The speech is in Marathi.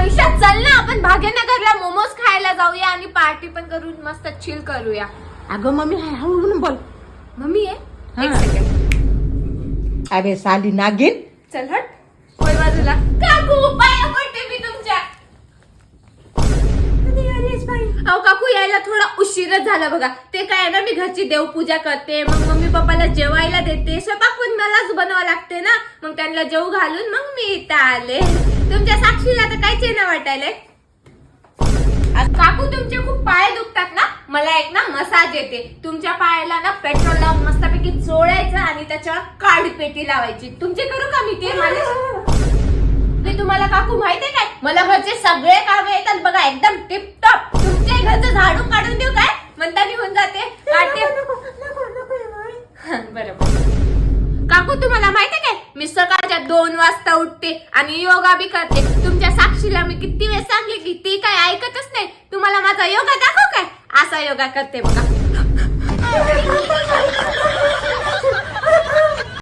आयुष्या चल ना, आपण भाग्यनगरला मोमोज खायला जाऊया आणि पार्टी पण करू, मस्त चिल करूया. अगं मम्मी हळू बोल. मम्मी आहे हा. एक सेकंड. अरे साली नागिन. चल हट होय बाजूला. काकू पाया पडते मी तुमच्या. अहो काकू यायला थोडा उशीरच झाला बघा. ते काय ना, मी घरची देवपूजा करते, मग मम्मी पप्पाला जेवायला देते, स्वयंपाक पण मलाच बनवावं लागते ना, मग त्यांना जेव घालून मग मी इथं आले. तुमच्या साक्षीला तर काहीच ना वाटायलंय. काकू तुमचे खूप पाय दुखतात ना, मला एक ना मसाज येते. तुमच्या पायाला ना पेट्रोल लावून मस्तपैकी चोळायचं आणि त्याच्यावर काळी पेटी लावायची. तुमचे करू का मी ते ते तुम्हाला काकू माहितीये काय, मला घरचे सगळे काम येतात बघा, एकदम टिप टॉप. तुमच्या घरचं झाडू काढून देऊ काय म्हणता निघून जाते. बरोबर. काकू तुम्हाला माहितीये काय, मी सकाळच्या 2 वाजता उठते आणि योगा बी करते. तुमच्या साक्षीला मी किती वेळ सांगले की ती काय ऐकतच नाही. तुम्हाला माझा योगा दाखव काय, असा योगा करते बघा.